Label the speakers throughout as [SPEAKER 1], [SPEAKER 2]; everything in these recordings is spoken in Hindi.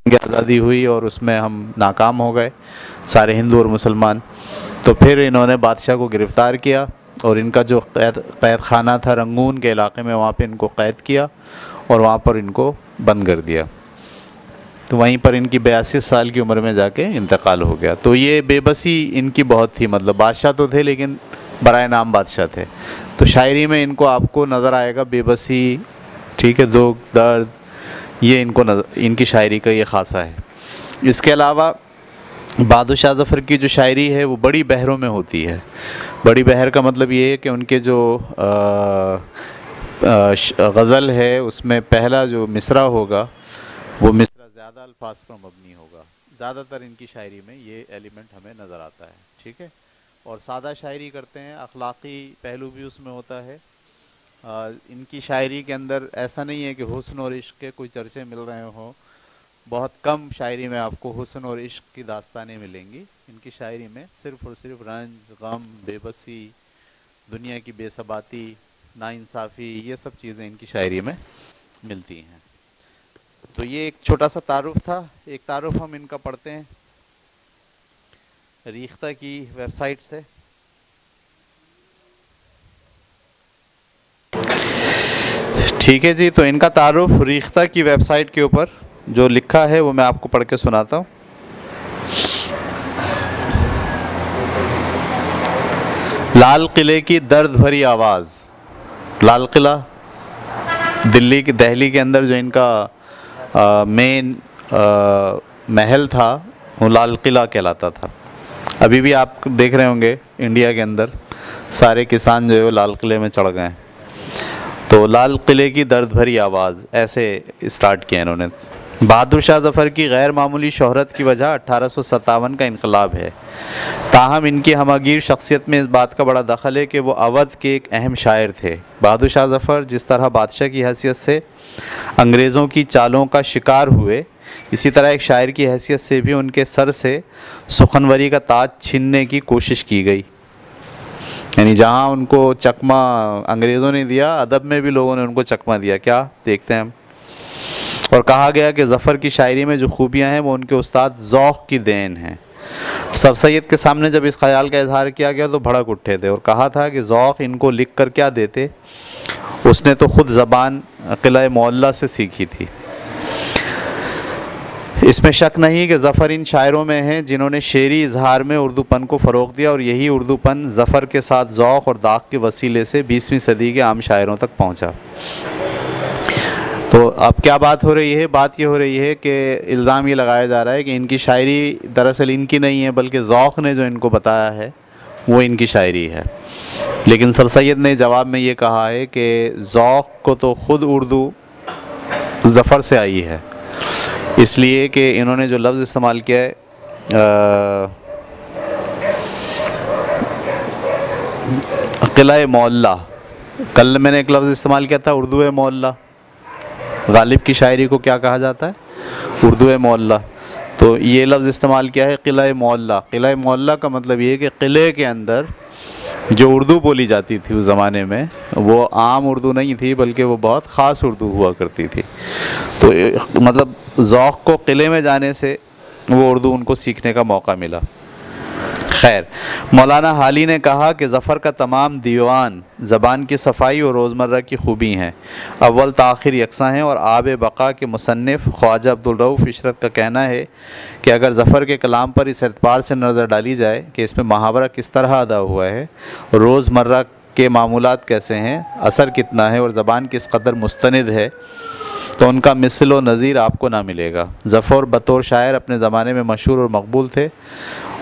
[SPEAKER 1] की आज़ादी हुई और उसमें हम नाकाम हो गए सारे हिंदू और मुसलमान। तो फिर इन्होंने बादशाह को गिरफ़्तार किया और इनका जो कैद खाना था रंगून के इलाके में, वहाँ पे इनको कैद किया और वहाँ पर इनको बंद कर दिया। तो वहीं पर इनकी 82 साल की उम्र में जाके इंतकाल हो गया। तो ये बेबसी इनकी बहुत थी, मतलब बादशाह तो थे लेकिन बराए नाम बादशाह थे। तो शायरी में इनको आपको नज़र आएगा बेबसी, ठीक है, दुख दर्द, ये इनको इनकी शायरी का ये ख़ासा है। इसके अलावा बहादुर शाह ज़फ़र की जो शायरी है वो बड़ी बहरों में होती है। बड़ी बहर का मतलब ये है कि उनके जो गज़ल है उसमें पहला जो मिसरा होगा वो मिसरा ज़्यादा अल्फाज पर मबनी होगा। ज़्यादातर इनकी शायरी में ये एलिमेंट हमें नज़र आता है, ठीक है। और सादा शायरी करते हैं, अखलाक़ी पहलू भी उसमें होता है। इनकी शायरी के अंदर ऐसा नहीं है कि हुस्न और इश्क़ के कोई चर्चे मिल रहे हों। बहुत कम शायरी में आपको हुस्न और इश्क़ की दास्तानें मिलेंगी। इनकी शायरी में सिर्फ़ और सिर्फ रंज, गम, बेबसी, दुनिया की बेसबाती, नाइंसाफ़ी, ये सब चीज़ें इनकी शायरी में मिलती हैं। तो ये एक छोटा सा तारुफ था। एक तारुफ हम इनका पढ़ते हैं रीख्ता की वेबसाइट से। ठीक है जी, तो इनका तारुफ रीख्ता की वेबसाइट के ऊपर जो लिखा है वो मैं आपको पढ़ के सुनाता हूँ। लाल किले की दर्द भरी आवाज़। लाल किला दहली के अंदर जो इनका मेन महल था वो लाल किला कहलाता था। अभी भी आप देख रहे होंगे इंडिया के अंदर सारे किसान जो है वो लाल किले में चढ़ गए। तो लाल किले की दर्द भरी आवाज़ ऐसे स्टार्ट किया इन्होंने। बहादुर शाह ज़फ़र की गैर मामूली शोहरत की वजह 1857 का इनकलाब है। ताहम इनकी हमागीर शख्सियत में इस बात का बड़ा दखल है कि वो अवध के एक अहम शायर थे। बहादुर शाह ज़फ़र जिस तरह बादशाह की हैसियत से अंग्रेज़ों की चालों का शिकार हुए, इसी तरह एक शायर की हैसियत से भी उनके सर से सुखनवरी का ताज छीनने की कोशिश की गई। यानी जहाँ उनको चकमा अंग्रेज़ों ने दिया, अदब में भी लोगों ने उनको चकमा दिया। क्या देखते हैं हम। और कहा गया कि ज़फ़र की शायरी में जो खूबियाँ हैं वो उनके उस्ताद ज़ौक़ की देन हैं। सर सैयद के सामने जब इस ख्याल का इजहार किया गया तो भड़क उठे थे और कहा था कि ज़ौक़ इनको लिख कर क्या देते, उसने तो ख़ुद ज़बान किला मोहल्ला से सीखी थी। इसमें शक नहीं कि ज़फ़र इन शायरों में हैं जिन्होंने शेरी इजहार में उर्दूपन को फ़रोग़ दिया और यही उर्दूपन ज़फ़र के साथ ज़ौक़ और दाग़ के वसीले से 20वीं सदी के आम शायरों तक पहुँचा। तो अब क्या बात हो रही है? बात ये हो रही है कि इल्ज़ाम ये लगाया जा रहा है कि इनकी शायरी दरअसल इनकी नहीं है, बल्कि ज़ौक़ ने जो इनको बताया है वो इनकी शायरी है। लेकिन सर सैयद ने जवाब में ये कहा है कि ज़ौक़ को तो ख़ुद उर्दू ज़फ़र से आई है, इसलिए कि इन्होंने जो लफ्ज़ इस्तेमाल किया है किला मोहल्ला, कल मैंने एक लफ्ज़ इस्तेमाल किया था उर्दू मोहल्ला। गालिब की शायरी को क्या कहा जाता है? उर्दू मोहल्ला। तो ये लफ्ज़ इस्तेमाल किया है किला मोहल्ला। किला मोहल्ला का मतलब ये है कि किले के अंदर जो उर्दू बोली जाती थी उस ज़माने में वो आम उर्दू नहीं थी, बल्कि वो बहुत ख़ास उर्दू हुआ करती थी। तो मतलब ज़ौक़ को किले में जाने से वो उर्दू उनको सीखने का मौका मिला। खैर, मौलाना हाली ने कहा कि ज़फ़र का तमाम दीवान ज़बान की सफ़ाई और रोज़मर्रा की खूबी हैं, अव्वल ताख़िर यकसा हैं। और आब बक़ा के मुसन्निफ़ ख्वाजा अब्दुल रऊफ़ इशरत का कहना है कि अगर ज़फ़र के कलाम पर इस एतबार से नज़र डाली जाए कि इसमें मुहावरा किस तरह अदा हुआ है, रोज़मर्रा के मामूलात कैसे हैं, असर कितना है और ज़बान किस कदर मुस्तनिद है, तो उनका मिसल व नज़ीर आपको ना मिलेगा। ज़फ़र बतौर शायर अपने ज़माने में मशहूर और मकबूल थे।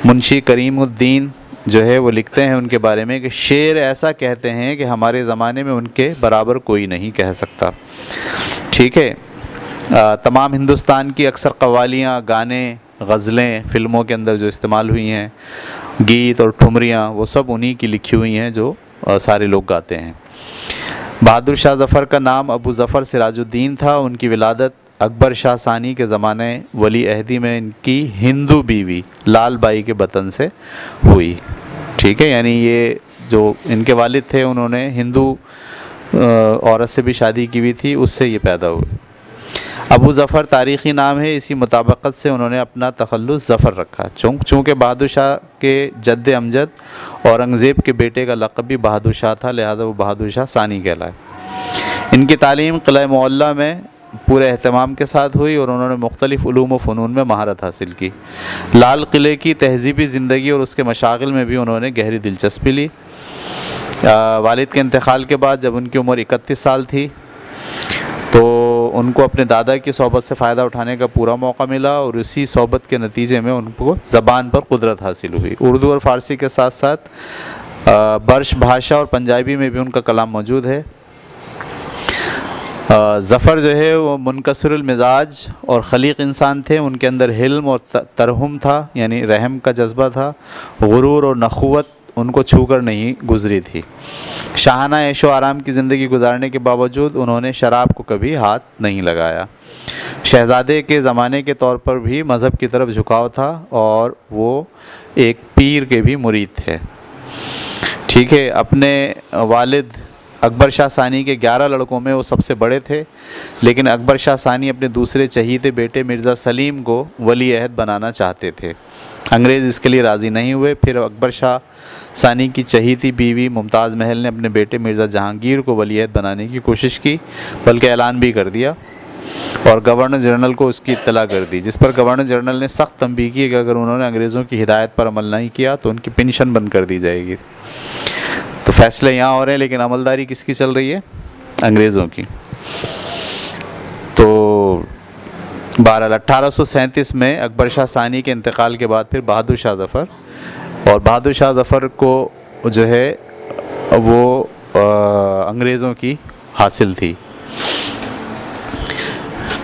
[SPEAKER 1] मुंशी करीमुद्दीन जो है वो लिखते हैं उनके बारे में कि शेर ऐसा कहते हैं कि हमारे ज़माने में उनके बराबर कोई नहीं कह सकता। ठीक है। तमाम हिंदुस्तान की अक्सर कव्वालियाँ, गाने, गज़लें फ़िल्मों के अंदर जो इस्तेमाल हुई हैं, गीत और ठुमरियाँ, वो सब उन्हीं की लिखी हुई हैं जो सारे लोग गाते हैं। बहादुर शाह ज़फ़र का नाम अबू ज़फ़र सिराजुद्दीन था। उनकी विलादत अकबर शाह सानी के ज़माने वली अहदी में इनकी हिंदू बीवी लाल बाई के बतन से हुई। ठीक है, यानी ये जो इनके वालिद थे उन्होंने हिंदू औरत से भी शादी की हुई थी, उससे ये पैदा हुए। अबू ज़फ़र तारीख़ी नाम है, इसी मुताबिक़त से उन्होंने अपना तख़ल्लुस ज़फ़र रखा। चूँकि बहादुर शाह के जद्द अमजद औरंगज़ेब के बेटे का लक़ब भी बहादुर शाह था, लिहाजा वो बहादुर शाह सानी कहलाए। इनकी तालीम क़िला मुअल्ला में पूरे एहतमाम के साथ हुई और उन्होंने मुख्तलिफ़ उलूम व फ़नून में महारत हासिल की। लाल किले की तहज़ीबी ज़िंदगी और उसके मशागिल में भी उन्होंने गहरी दिलचस्पी ली। वालिद के इंतकाल के बाद जब उनकी उम्र 31 साल थी तो उनको अपने दादा की सोहबत से फ़ायदा उठाने का पूरा मौका मिला और उसी सोहबत के नतीजे में उनको ज़बान पर कुदरत हासिल हुई। उर्दू और फ़ारसी के साथ साथ बर्श भाषा और पंजाबी में भी उनका कलाम मौजूद है। ज़फ़र जो है वो मुनकसिरुल मिजाज और खलीक इंसान थे। उनके अंदर हिल्म और तरहुम था, यानी रहम का जज्बा था। गुरूर और नखुवत उनको छूकर नहीं गुजरी थी। शाहाना ऐशो आराम की ज़िंदगी गुजारने के बावजूद उन्होंने शराब को कभी हाथ नहीं लगाया। शहज़ादे के ज़माने के तौर पर भी मज़हब की तरफ झुकाव था और वो एक पीर के भी मुरीद थे। ठीक है, अपने वालिद अकबर शाह सानी के 11 लड़कों में वो सबसे बड़े थे, लेकिन अकबर शाह सानी अपने दूसरे चहीते बेटे मिर्ज़ा सलीम को वली अहद बनाना चाहते थे। अंग्रेज़ इसके लिए राज़ी नहीं हुए। फिर अकबर शाह सानी की चहीती बीवी मुमताज़ महल ने अपने बेटे मिर्ज़ा जहांगीर को वली अहद बनाने की कोशिश की, बल्कि ऐलान भी कर दिया और गवर्नर जनरल को उसकी इत्तला कर दी, जिस पर गवर्नर जनरल ने सख्त तंबीह की कि अगर उन्होंने अंग्रेज़ों की हिदायत पर अमल नहीं किया तो उनकी पेंशन बंद कर दी जाएगी। तो फैसले यहाँ हो रहे हैं, लेकिन अमलदारी किसकी चल रही है? अंग्रेज़ों की। तो बहरहाल 1837 में अकबर शाह सानी के इंतकाल के बाद फिर बहादुर शाह ज़फ़र, और बहादुर शाह ज़फ़र को जो है वो अंग्रेज़ों की हासिल थी।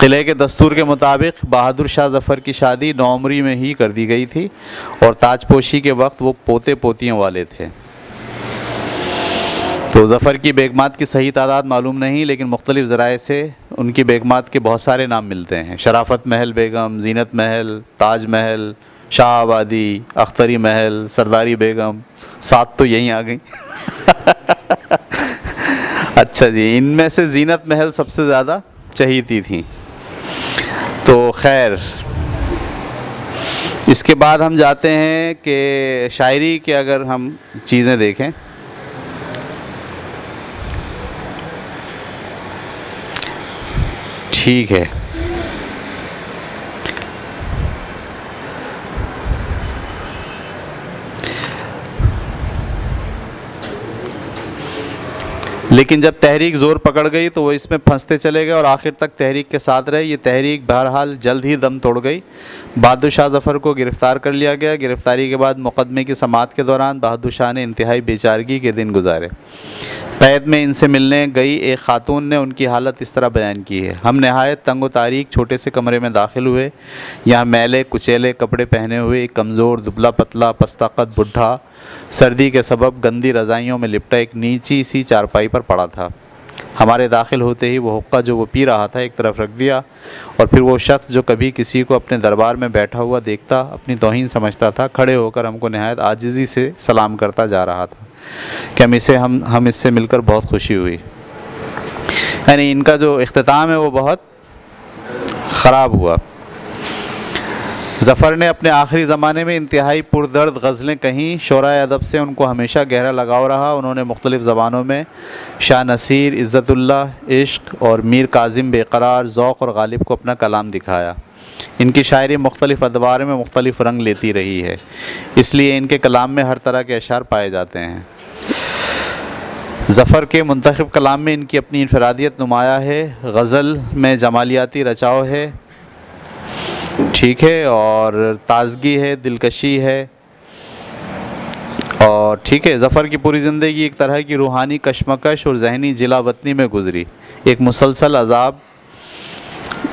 [SPEAKER 1] किले के दस्तूर के मुताबिक बहादुर शाह ज़फ़र की शादी नौमरी में ही कर दी गई थी और ताजपोशी के वक्त वो पोते पोतियों वाले थे। तो ज़फ़र की बेगमात की सही तादाद मालूम नहीं, लेकिन मुख्तलिफ़ ज़राए से उनकी बेगमात के बहुत सारे नाम मिलते हैं। शराफत महल बेगम, जीनत महल, ताज महल, शाह आबादी, अख्तरी महल, सरदारी बेगम, 7 तो यहीं आ गई। अच्छा जी, इनमें से जीनत महल सबसे ज़्यादा चहीती थी। तो खैर, इसके बाद हम जाते हैं कि शायरी के अगर हम चीज़ें देखें, ठीक है। लेकिन जब तहरीक ज़ोर पकड़ गई तो वो इसमें फंसते चले गए और आखिर तक तहरीक के साथ रहे। ये तहरीक बहरहाल जल्द ही दम तोड़ गई। बहादुर शाह ज़फ़र को गिरफ़्तार कर लिया गया। गिरफ़्तारी के बाद मुक़दमे की समाअत के दौरान बहादुर शाह ने इंतहाई बेचारगी के दिन गुजारे। कैद में इनसे मिलने गई एक ख़ातून ने उनकी हालत इस तरह बयान की है: हम नहायत तंग व तारीक छोटे से कमरे में दाखिल हुए। यहाँ मैले कुचेले कपड़े पहने हुए एक कमज़ोर दुबला पतला पस्ताकत बुढ़ा सर्दी के सबब गंदी रज़ाइयों में लिपटा एक नीची सी चारपाई पर पड़ा था। हमारे दाखिल होते ही वो हुक्का जो वो पी रहा था एक तरफ रख दिया और फिर वो शख्स जो कभी किसी को अपने दरबार में बैठा हुआ देखता अपनी तौहीन समझता था, खड़े होकर हमको नहायत आजिज़ी से सलाम करता जा रहा था कि हम इससे मिलकर बहुत खुशी हुई। यानी इनका जो इख्तिताम है वो बहुत ख़राब हुआ। ज़फ़र ने अपने आखिरी ज़माने में इंतहाई पुरदर्द गज़लें कहीं। शोराए अदब से उनको हमेशा गहरा लगाव रहा। उन्होंने मुख्तलिफ़ ज़बानों में शाह नसीर, इज़्ज़तुल्लाह, इश्क़ और मीर काज़िम बेक़रार, ज़ौक़ और गालिब को अपना कलाम दिखाया। इनकी शायरी मुख्तलिफ़ अदवार में मुख्तलिफ़ रंग लेती रही है, इसलिए इनके कलाम में हर तरह के अशार पाए जाते हैं। ज़फ़र के मुंतखब कलाम में इनकी अपनी इनफरादियत नुमाया है। गज़ल में जमालियाती रचाव है, ठीक है, और ताज़गी है, दिलकशी है, और ठीक है। ज़फ़र की पूरी ज़िंदगी एक तरह की रूहानी कशमकश और जहनी जिलावतनी में गुजरी। एक मुसलसल अज़ाब,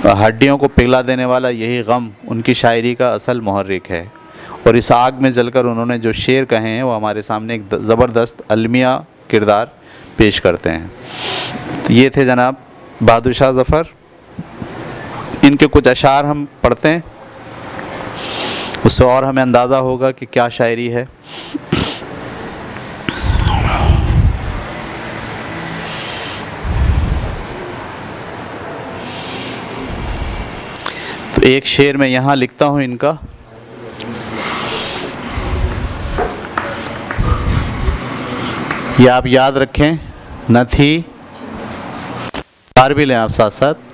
[SPEAKER 1] हड्डियों को पिघला देने वाला यही गम उनकी शायरी का असल मुहर्रिक है। और इस आग में जलकर उन्होंने जो शेर कहे हैं वो हमारे सामने एक ज़बरदस्त अलमिया किरदार पेश करते हैं। तो ये थे जनाब बहादुर शाह ज़फ़र। इनके कुछ अशार हम पढ़ते हैं, उससे और हमें अंदाज़ा होगा कि क्या शायरी है। तो एक शेर मैं यहाँ लिखता हूँ इनका। ये आप याद रखें, न थी, बार भी लें आप साथ साथ।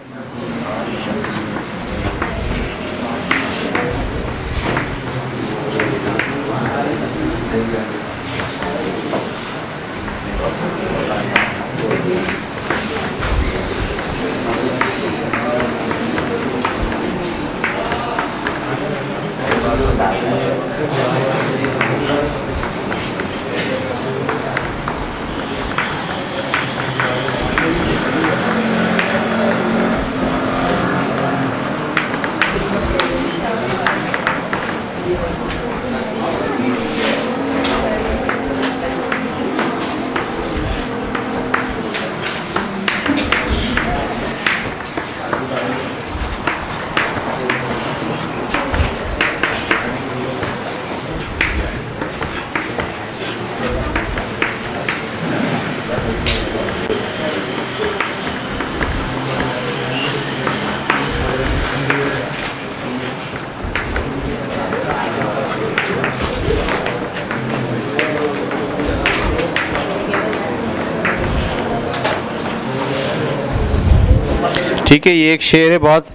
[SPEAKER 1] ठीक है, ये एक शेर है बहुत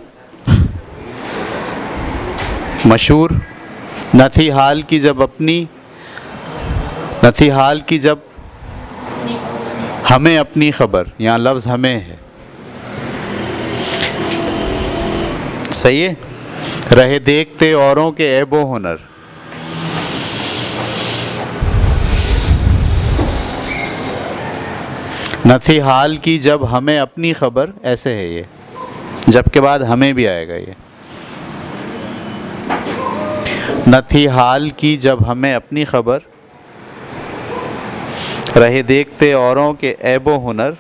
[SPEAKER 1] मशहूर। न थी हाल की जब अपनी, न थी हाल की जब हमें अपनी खबर, यहाँ लफ्ज़ हमें है, सही है। रहे देखते औरों के ऐबो हुनर, न थी हाल की जब हमें अपनी खबर, ऐसे है ये, जब के बाद हमें भी आएगा ये। न थी हाल की जब हमें अपनी खबर, रहे देखते औरों के ऐबो हुनर,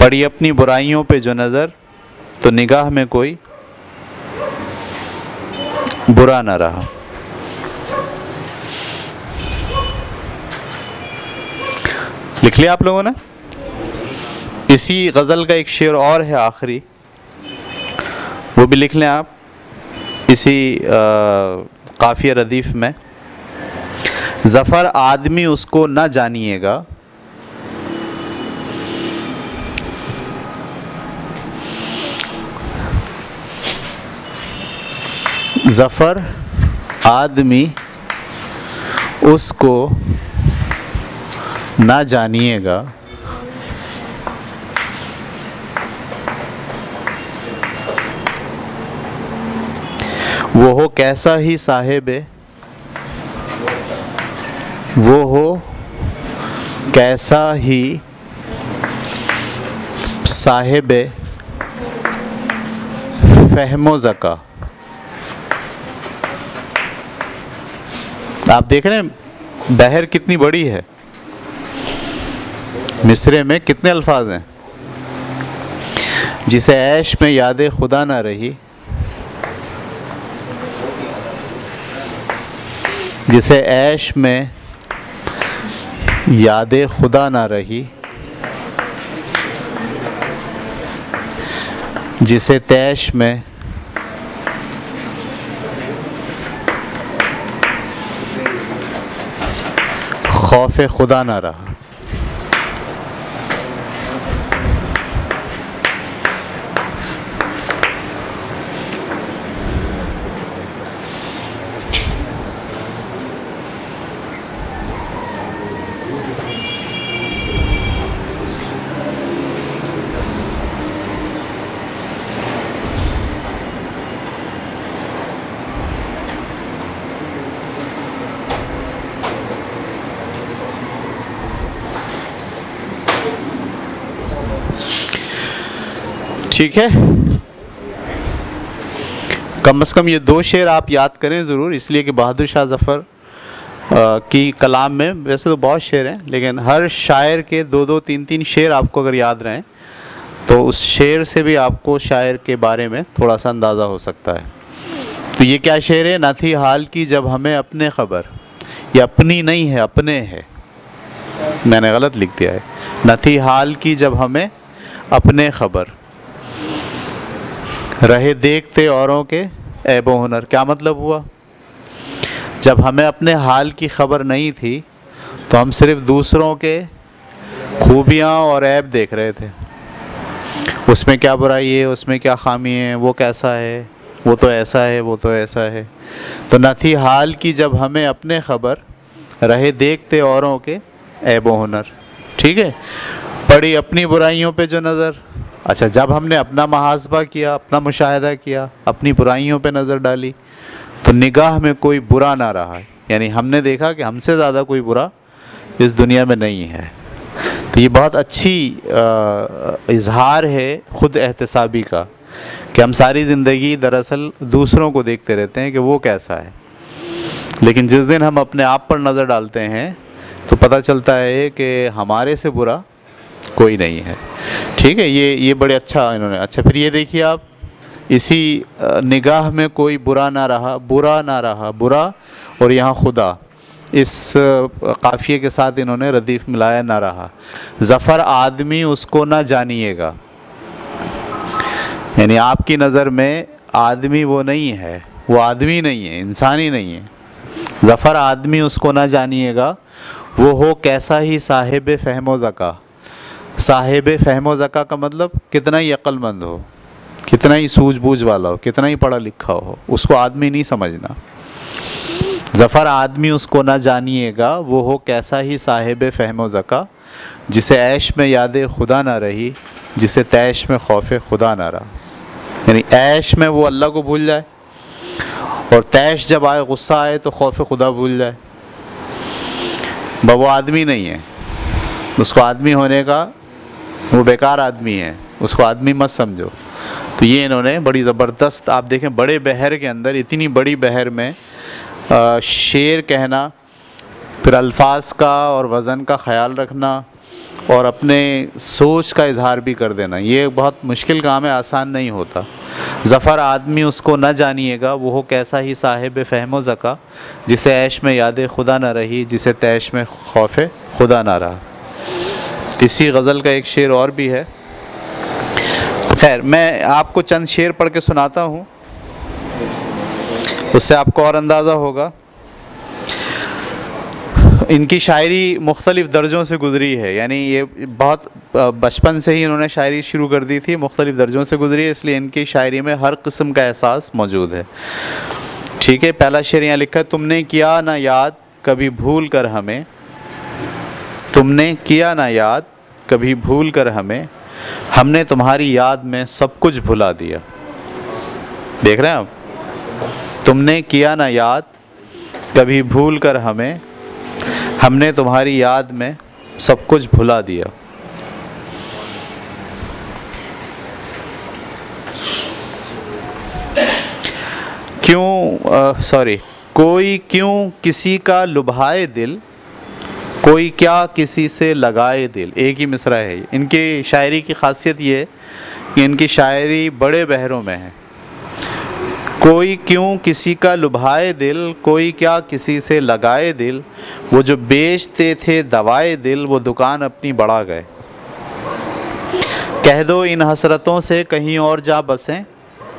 [SPEAKER 1] पड़ी अपनी बुराइयों पे जो नज़र, तो निगाह में कोई बुरा न रहा। लिख लिया आप लोगों ने? इसी गज़ल का एक शेर और है आखिरी, वो भी लिख लें आप, इसी काफिया रदीफ में। ज़फ़र आदमी उसको न जानिएगा, ज़फ़र आदमी उसको ना जानिएगा, वो हो कैसा ही साहिबे, वो हो कैसा ही साहिबे फ़हमो ज़का। आप देख रहे हैं बहर कितनी बड़ी है, मिसरे में कितने अल्फाज हैं। जिसे ऐश में याद खुदा ना रही, जिसे ऐश में याद खुदा ना रही, जिसे तैश में खौफ खुदा ना रहा। ठीक है, कम से कम ये दो शेर आप याद करें ज़रूर, इसलिए कि बहादुर शाह ज़फ़र की कलाम में वैसे तो बहुत शेर हैं, लेकिन हर शायर के दो दो तीन तीन शेर आपको अगर याद रहें तो उस शेर से भी आपको शायर के बारे में थोड़ा सा अंदाज़ा हो सकता है। तो ये क्या शेर है? न थी हाल की जब हमें अपने खबर, ये अपनी नहीं है, अपने है, मैंने गलत लिख दिया है। न थी हाल की जब हमें अपने खबर, रहे देखते औरों के ऐबो हुनर। क्या मतलब हुआ? जब हमें अपने हाल की खबर नहीं थी तो हम सिर्फ दूसरों के खूबियाँ और ऐब देख रहे थे, उसमें क्या बुराई है, उसमें क्या खामी है, वो कैसा है, वो तो ऐसा है, वो तो ऐसा है। तो न थी हाल की जब हमें अपने खबर, रहे देखते औरों के ऐबो हुनर। ठीक है, पड़ी अपनी बुराइयों पे जो नज़र। अच्छा, जब हमने अपना मुहासबा किया, अपना मुशाहिदा किया, अपनी बुराइयों पे नज़र डाली, तो निगाह में कोई बुरा ना रहा, यानी हमने देखा कि हमसे ज़्यादा कोई बुरा इस दुनिया में नहीं है। तो ये बहुत अच्छी इजहार है ख़ुद एहतसाबी का, कि हम सारी ज़िंदगी दरअसल दूसरों को देखते रहते हैं कि वो कैसा है, लेकिन जिस दिन हम अपने आप पर नज़र डालते हैं तो पता चलता है कि हमारे से बुरा कोई नहीं है। ठीक है, ये बड़े अच्छा इन्होंने। अच्छा, फिर ये देखिए आप, इसी निगाह में कोई बुरा ना रहा, बुरा ना रहा, बुरा और यहाँ खुदा, इस काफ़िए के साथ इन्होंने रदीफ़ मिलाया, ना रहा। ज़फ़र आदमी उसको ना जानिएगा, यानी आपकी नज़र में आदमी वो नहीं है, वो आदमी नहीं है, इंसान ही नहीं है। ज़फ़र आदमी उसको ना जानिएगा, वो हो कैसा ही साहिब फ़हमो ज़का। साहिब फ़हमो ज़का का मतलब कितना ही अक्लमंद हो, कितना ही सूझबूझ वाला हो, कितना ही पढ़ा लिखा हो, उसको आदमी नहीं समझना। ज़फ़र आदमी उसको ना जानिएगा, वो हो कैसा ही साहिब फ़हमो ज़का, जिसे ऐश में याद खुदा ना रही, जिसे तैश में खौफ खुदा ना रहा। यानी ऐश में वो अल्लाह को भूल जाए, और तैश जब आए, गुस्सा आए, तो खौफ खुदा भूल जाए। वो आदमी नहीं है, उसको आदमी होने का, वो बेकार आदमी है, उसको आदमी मत समझो। तो ये इन्होंने बड़ी ज़बरदस्त, आप देखें बड़े बहर के अंदर, इतनी बड़ी बहर में शेर कहना, फिर अल्फाज का और वज़न का ख़याल रखना, और अपने सोच का इजहार भी कर देना, ये बहुत मुश्किल काम है, आसान नहीं होता। ज़फ़र आदमी उसको न जानिएगा, वो हो कैसा ही साहिब फ़हमो ज़का, जिसे ऐश में याद खुदा न रही, जिसे तैश में खौफ खुदा ना रहा। इसी गज़ल का एक शेर और भी है। खैर, मैं आपको चंद शेर पढ़ के सुनाता हूँ, उससे आपको और अंदाज़ा होगा। इनकी शायरी मुख्तलिफ़ दर्जों से गुज़री है, यानी ये बहुत बचपन से ही इन्होंने शायरी शुरू कर दी थी, मुख्तलिफ़ दर्जों से गुज़री है, इसलिए इनकी शायरी में हर किस्म का एहसास मौजूद है। ठीक है, पहला शेर यहाँ लिखा है, तुमने किया ना याद कभी भूल कर हमें, तुमने किया ना याद कभी भूल कर हमें, हमने तुम्हारी याद में सब कुछ भुला दिया। देख रहे हैं आप, तुमने किया ना याद कभी भूल कर हमें, हमने तुम्हारी याद में सब कुछ भुला दिया। कोई क्यों किसी का लुभाए दिल, कोई क्या किसी से लगाए दिल। एक ही मिसरा है। इनकी शायरी की खासियत ये है कि इनकी शायरी बड़े बहरों में है। कोई क्यों किसी का लुभाए दिल, कोई क्या किसी से लगाए दिल, वो जो बेचते थे दवाए दिल, वो दुकान अपनी बढ़ा गए। कह दो इन हसरतों से कहीं और जा बसें,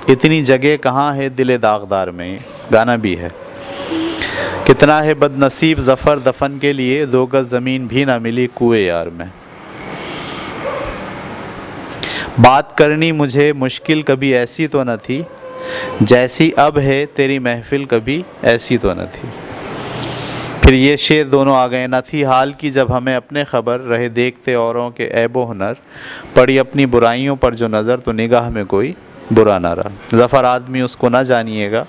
[SPEAKER 1] इतनी जगह कहाँ है दिल दागदार में। गाना भी है। कितना है बदनसीब ज़फ़र दफन के लिए, 2 गज़ ज़मीन भी ना मिली कुएं यार में। बात करनी मुझे मुश्किल कभी ऐसी तो न थी, जैसी अब है तेरी महफिल कभी ऐसी तो न थी। फिर ये शेर दोनों आ गए। न थी हाल की जब हमें अपने खबर, रहे देखते औरों के ऐबो हुनर, पड़ी अपनी बुराइयों पर जो नज़र, तो निगाह में कोई बुरा ना रहा। ज़फ़र आदमी उसको ना जानिएगा,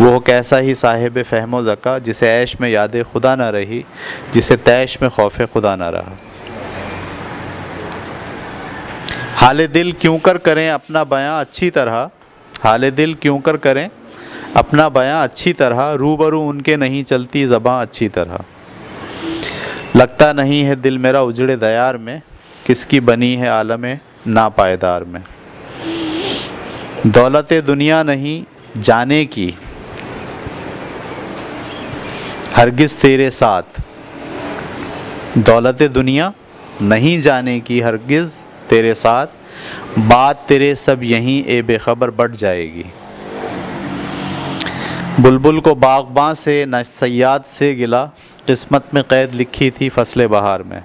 [SPEAKER 1] वो हो कैसा ही साहिब फ़हमो ज़का, जिसे ऐश में याद खुदा ना रही, जिसे तैश में खौफ खुदा ना रहा। हाले दिल क्यों कर करें अपना बयां अच्छी तरह, हाले दिल क्यों कर करें अपना बयां अच्छी तरह, रूबरू उनके नहीं चलती ज़बां अच्छी तरह। लगता नहीं है दिल मेरा उजड़े दयार में, किसकी बनी है आलमे नापायदार में। दौलत दुनिया नहीं जाने की हरगिज़ तेरे साथ, दौलत दुनिया नहीं जाने की हरगिज़ तेरे साथ, बात तेरे सब यहीं ए बेखबर बढ़ जाएगी। बुलबुल को बागबां से न सयाद से गिला, किस्मत में कैद लिखी थी फसले बहार में।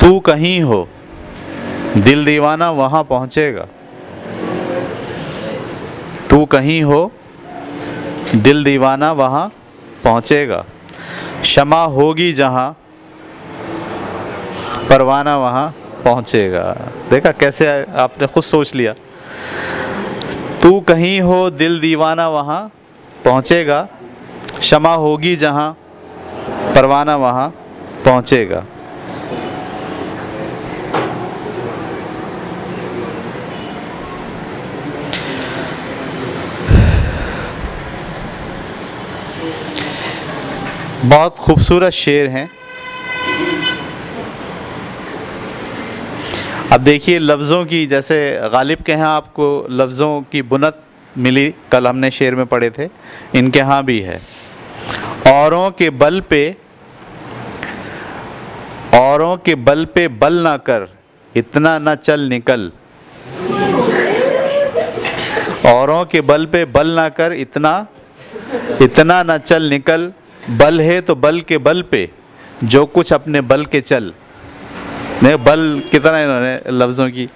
[SPEAKER 1] तू कहीं हो दिल दीवाना वहां पहुंचेगा। तू कहीं हो दिल दीवाना वहां पहुंचेगा। क्षमा होगी जहां परवाना वहां पहुंचेगा। देखा कैसे आपने खुद सोच लिया। तू कहीं हो दिल दीवाना वहां पहुंचेगा। क्षमा होगी जहां परवाना वहां पहुंचेगा। बहुत खूबसूरत शेर हैं। अब देखिए लफ्ज़ों की, जैसे गालिब के यहाँ आपको लफ्ज़ों की बुनत मिली, कल हमने शेर में पढ़े थे, इनके यहाँ भी है। औरों के बल पे बल ना कर, इतना ना चल निकल। औरों के बल पे बल ना कर, इतना ना चल निकल। बल है तो बल के बल पे जो कुछ अपने बल के चल। नहीं, बल कितना इन्होंने लफ्ज़ों की।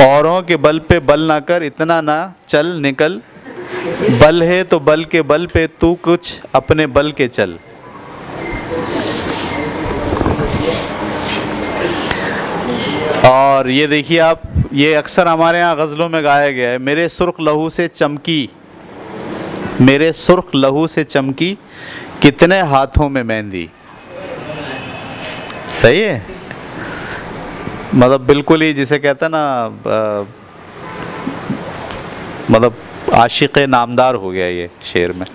[SPEAKER 1] औरों के बल पे बल ना कर, इतना ना चल निकल। बल है तो बल के बल पे तू कुछ अपने बल के चल। और ये देखिए आप, ये अक्सर हमारे यहाँ गज़लों में गाया गया है। मेरे सुर्ख लहू से चमकी, मेरे सुर्ख लहू से चमकी, कितने हाथों में मेहंदी। सही है, मतलब बिल्कुल ही जिसे कहते हैं ना, मतलब आशिक़ नामदार हो गया ये शेर में।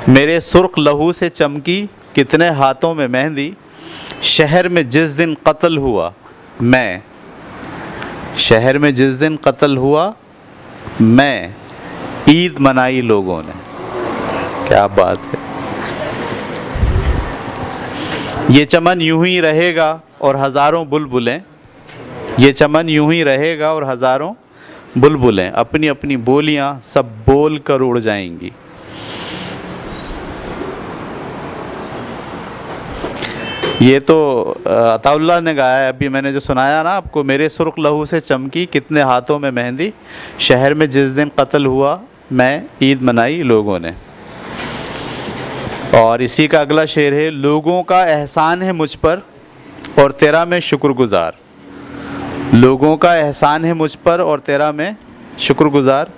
[SPEAKER 1] मेरे सुर्ख लहू से चमकी, कितने हाथों में मेहंदी। शहर में जिस दिन कत्ल हुआ मैं, शहर में जिस दिन कत्ल हुआ मैं, ईद मनाई लोगों ने। क्या बात है। ये चमन यूं ही रहेगा और हज़ारों बुलबुलें, ये चमन यूं ही रहेगा और हज़ारों बुलबुलें अपनी अपनी बोलियां सब बोल कर उड़ जाएंगी। ये तो अताउल्लाह ने गाया है, अभी मैंने जो सुनाया ना आपको। मेरे सुर्ख लहू से चमकी, कितने हाथों में मेहंदी। शहर में जिस दिन कत्ल हुआ मैं, ईद मनाई लोगों ने। और इसी का अगला शेर है। लोगों का एहसान है मुझ पर और तेरा मैं शुक्रगुजार। लोगों का एहसान है मुझ पर और तेरा मैं शुक्रगुजार।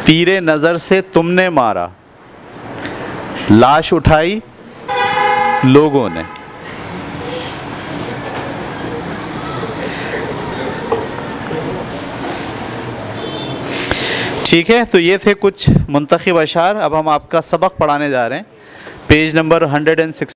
[SPEAKER 1] तीरे नज़र से तुमने मारा, लाश उठाई लोगों ने। ठीक है, तो ये थे कुछ मुंतखब अशार। अब हम आपका सबक पढ़ाने जा रहे हैं। Page number 106।